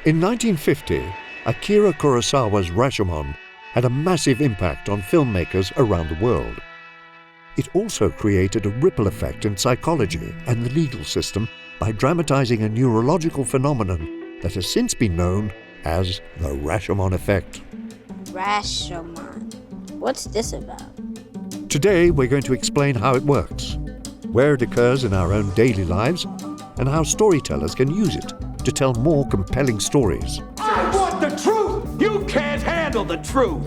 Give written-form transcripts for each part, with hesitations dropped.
In 1950, Akira Kurosawa's Rashomon had a massive impact on filmmakers around the world. It also created a ripple effect in psychology and the legal system by dramatizing a neurological phenomenon that has since been known as the Rashomon effect. Rashomon. What's this about? Today, we're going to explain how it works, where it occurs in our own daily lives, and how storytellers can use it to tell more compelling stories. I want the truth! You can't handle the truth!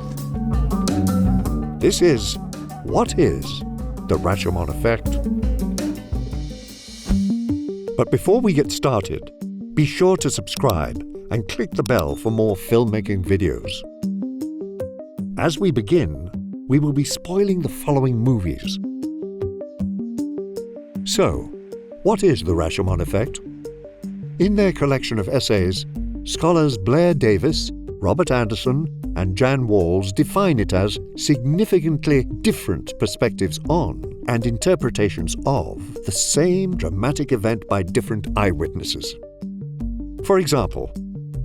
This is What is the Rashomon effect? But before we get started, be sure to subscribe and click the bell for more filmmaking videos. As we begin, we will be spoiling the following movies. So, what is the Rashomon effect? In their collection of essays, scholars Blair Davis, Robert Anderson, and Jan Walls define it as significantly different perspectives on and interpretations of the same dramatic event by different eyewitnesses. For example,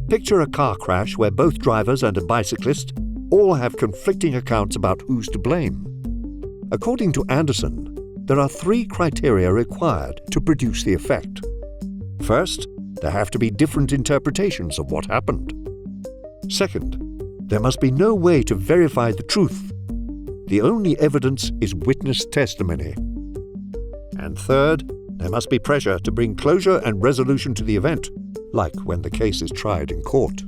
picture a car crash where both drivers and a bicyclist all have conflicting accounts about who's to blame. According to Anderson, there are 3 criteria required to produce the effect. First, there have to be different interpretations of what happened. Second, there must be no way to verify the truth. The only evidence is witness testimony. And third, there must be pressure to bring closure and resolution to the event, like when the case is tried in court.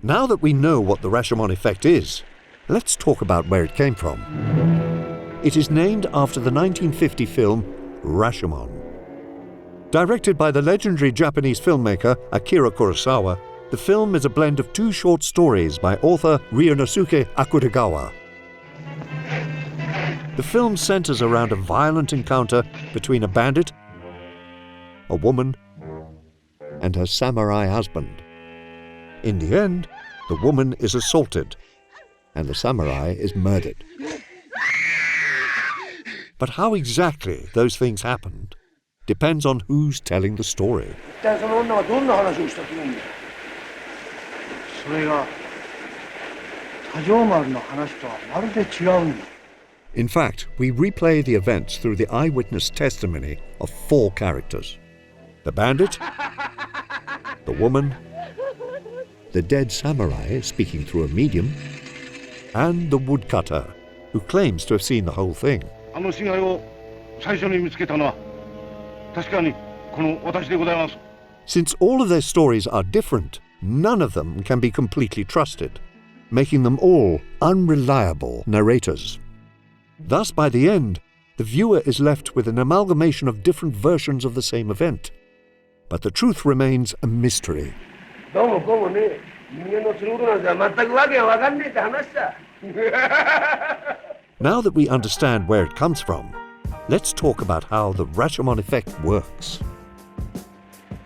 Now that we know what the Rashomon effect is, let's talk about where it came from. It is named after the 1950 film Rashomon. Directed by the legendary Japanese filmmaker Akira Kurosawa, the film is a blend of 2 short stories by author Ryunosuke Akutagawa. The film centers around a violent encounter between a bandit, a woman, and her samurai husband. In the end, the woman is assaulted, and the samurai is murdered. But how exactly those things happened depends on who's telling the story. In fact, we replay the events through the eyewitness testimony of 4 characters: the bandit, the woman, the dead samurai speaking through a medium, and the woodcutter, who claims to have seen the whole thing. Since all of their stories are different, none of them can be completely trusted, making them all unreliable narrators. Thus, by the end, the viewer is left with an amalgamation of different versions of the same event. But the truth remains a mystery. Now that we understand where it comes from, let's talk about how the Rashomon effect works.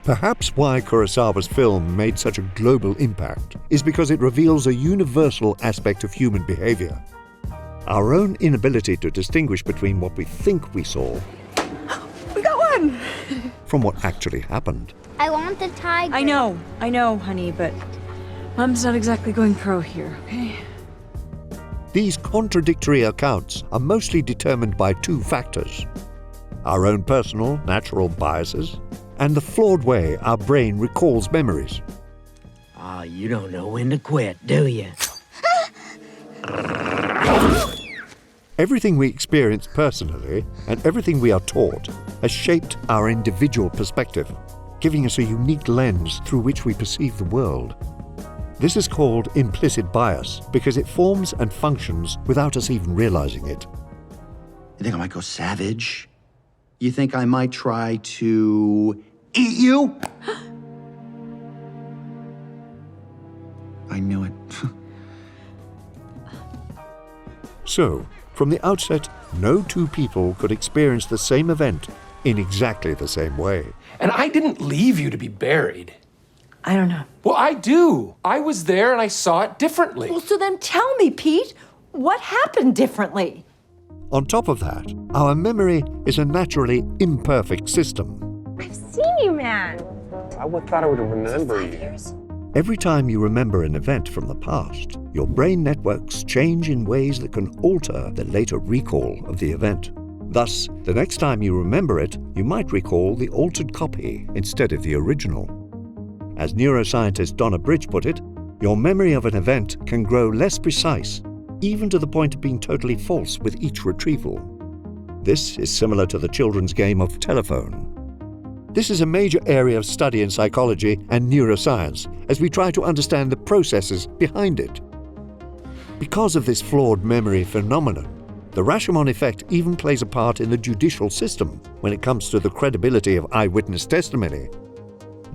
Perhaps why Kurosawa's film made such a global impact is because it reveals a universal aspect of human behavior. Our own inability to distinguish between what we think we saw We got one! from what actually happened. I want the tiger. I know, honey, but Mom's not exactly going pro here, okay? These contradictory accounts are mostly determined by 2 factors: our own personal, natural biases, and the flawed way our brain recalls memories. Oh, you don't know when to quit, do you? Everything we experience personally and everything we are taught has shaped our individual perspective, giving us a unique lens through which we perceive the world. This is called implicit bias because it forms and functions without us even realizing it. You think I might go savage? You think I might try to eat you? I knew it. So, from the outset, no 2 people could experience the same event in exactly the same way. And I didn't leave you to be buried. I don't know. Well, I do. I was there and I saw it differently. Well, so then tell me, Pete, what happened differently? On top of that, our memory is a naturally imperfect system. I've seen you, man. I would thought I would remember you. Every time you remember an event from the past, your brain networks change in ways that can alter the later recall of the event. Thus, the next time you remember it, you might recall the altered copy instead of the original. As neuroscientist Donna Bridge put it, your memory of an event can grow less precise, even to the point of being totally false with each retrieval. This is similar to the children's game of telephone. This is a major area of study in psychology and neuroscience as we try to understand the processes behind it. Because of this flawed memory phenomenon, the Rashomon effect even plays a part in the judicial system when it comes to the credibility of eyewitness testimony.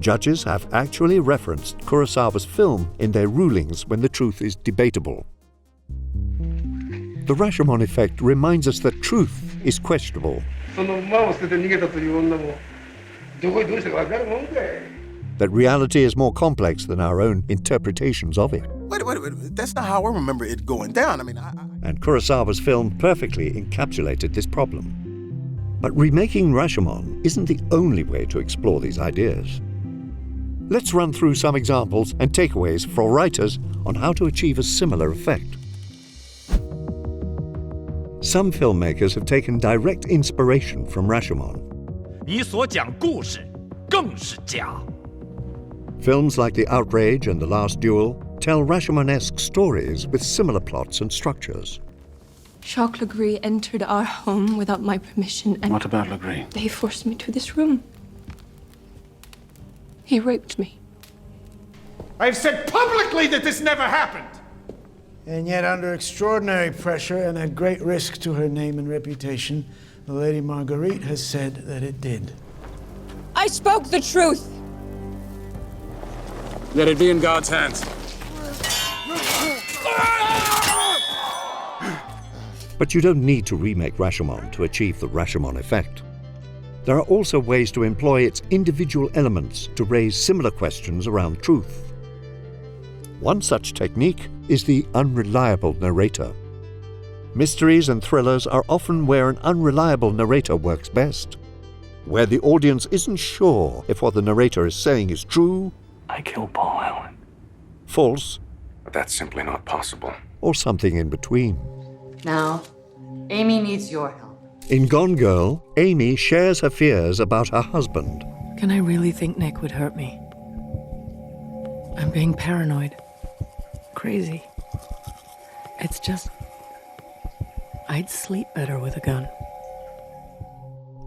Judges have actually referenced Kurosawa's film in their rulings when the truth is debatable. The Rashomon effect reminds us that truth is questionable, that reality is more complex than our own interpretations of it. Wait, that's not how I remember it going down. And Kurosawa's film perfectly encapsulated this problem. But remaking Rashomon isn't the only way to explore these ideas. Let's run through some examples and takeaways for writers on how to achieve a similar effect. Some filmmakers have taken direct inspiration from Rashomon. 你所讲故事更是假。 Films like The Outrage and The Last Duel tell Rashomon-esque stories with similar plots and structures. Jacques Legree entered our home without my permission and... What about Legree? They forced me to this room. He raped me. I've said publicly that this never happened! And yet, under extraordinary pressure and at great risk to her name and reputation, the Lady Marguerite has said that it did. I spoke the truth! Let it be in God's hands. But you don't need to remake Rashomon to achieve the Rashomon effect. There are also ways to employ its individual elements to raise similar questions around truth. One such technique is the unreliable narrator. Mysteries and thrillers are often where an unreliable narrator works best, where the audience isn't sure if what the narrator is saying is true, I killed Paul Allen. false, But that's simply not possible. or something in between. Now, Amy needs your help. In Gone Girl, Amy shares her fears about her husband. Can I really think Nick would hurt me? I'm being paranoid. Crazy. It's just... I'd sleep better with a gun.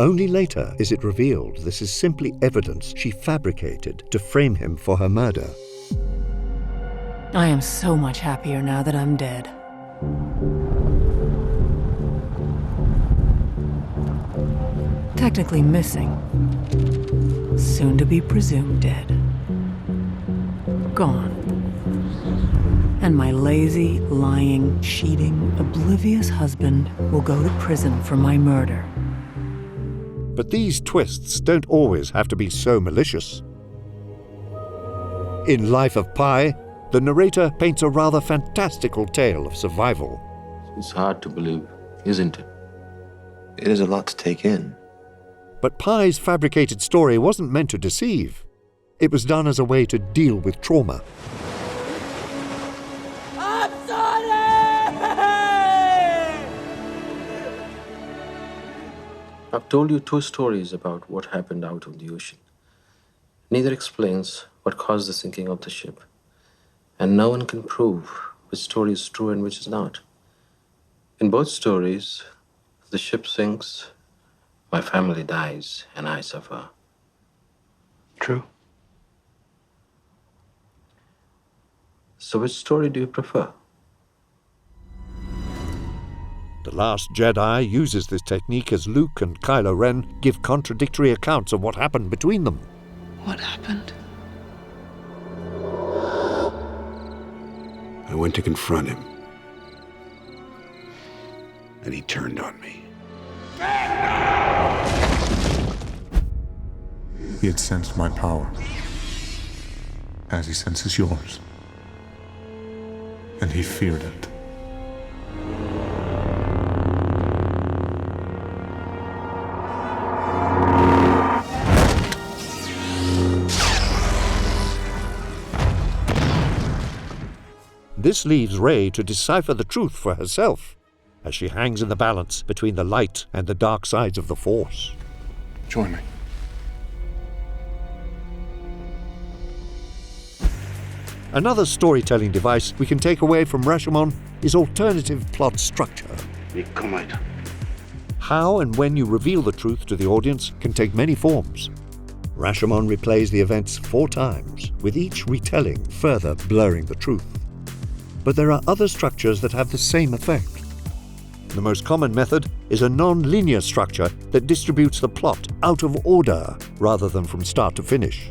Only later is it revealed this is simply evidence she fabricated to frame him for her murder. I am so much happier now that I'm dead. Technically missing. Soon to be presumed dead. Gone. And my lazy, lying, cheating, oblivious husband will go to prison for my murder. But these twists don't always have to be so malicious. In Life of Pi, the narrator paints a rather fantastical tale of survival. It's hard to believe, isn't it? It is a lot to take in. But Pi's fabricated story wasn't meant to deceive. It was done as a way to deal with trauma. I've told you two stories about what happened out on the ocean. Neither explains what caused the sinking of the ship. And no one can prove which story is true and which is not. In both stories, the ship sinks, my family dies, and I suffer. True. So which story do you prefer? The Last Jedi uses this technique as Luke and Kylo Ren give contradictory accounts of what happened between them. What happened? I went to confront him, and he turned on me. He had sensed my power, as he senses yours, and he feared it. This leaves Rey to decipher the truth for herself, as she hangs in the balance between the light and the dark sides of the Force. Join me. Another storytelling device we can take away from Rashomon is alternative plot structure. How and when you reveal the truth to the audience can take many forms. Rashomon replays the events 4 times, with each retelling further blurring the truth. But there are other structures that have the same effect. The most common method is a non-linear structure that distributes the plot out of order rather than from start to finish.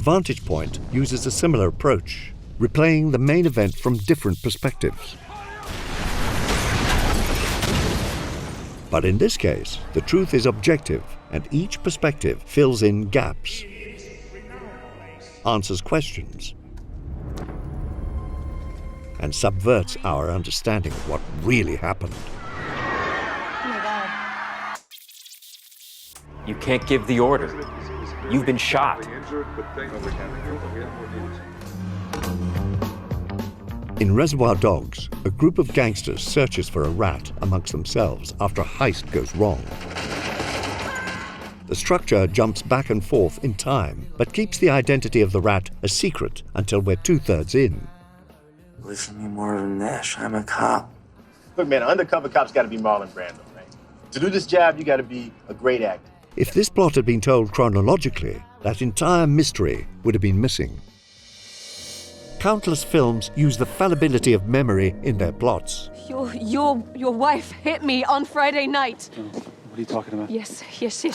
Vantage Point uses a similar approach, replaying the main event from different perspectives. But in this case, the truth is objective, and each perspective fills in gaps, answers questions, and subverts our understanding of what really happened. Oh my God. You can't give the order. You've been shot. In Reservoir Dogs, a group of gangsters searches for a rat amongst themselves after a heist goes wrong. The structure jumps back and forth in time, but keeps the identity of the rat a secret until we're 2/3 in. Listen to me more than Nash. I'm a cop. Look, man, an undercover cop's got to be Marlon Brando, right? To do this job, you got to be a great actor. If this plot had been told chronologically, that entire mystery would have been missing. Countless films use the fallibility of memory in their plots. Your wife hit me on Friday night. What are you talking about? Yes,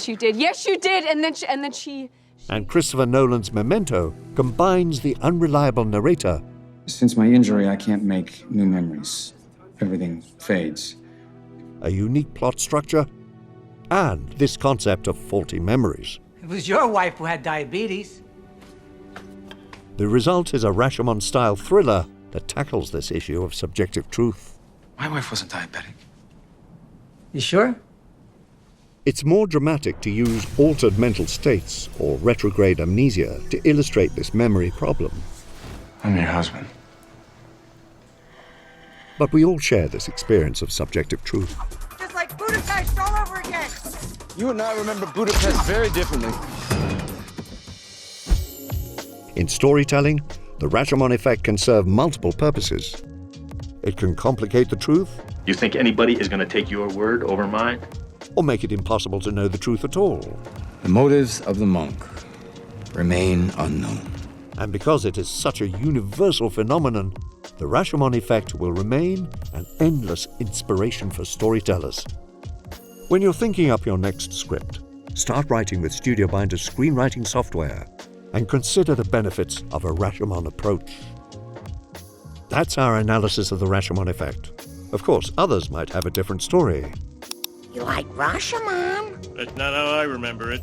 you did. Yes, you did. And then she. And Christopher Nolan's Memento combines the unreliable narrator. Since my injury, I can't make new memories. Everything fades. A unique plot structure, and this concept of faulty memories. It was your wife who had diabetes. The result is a Rashomon-style thriller that tackles this issue of subjective truth. My wife wasn't diabetic. You sure? It's more dramatic to use altered mental states or retrograde amnesia to illustrate this memory problem. I'm your husband. But we all share this experience of subjective truth. Just like Budapest all over again. You and I remember Budapest very differently. In storytelling, the Rashomon effect can serve multiple purposes. It can complicate the truth. You think anybody is going to take your word over mine? Or make it impossible to know the truth at all. The motives of the monk remain unknown. And because it is such a universal phenomenon, the Rashomon effect will remain an endless inspiration for storytellers. When you're thinking up your next script, start writing with Studio Binder's screenwriting software and consider the benefits of a Rashomon approach. That's our analysis of the Rashomon effect. Of course, others might have a different story. You like Rashomon? That's not how I remember it.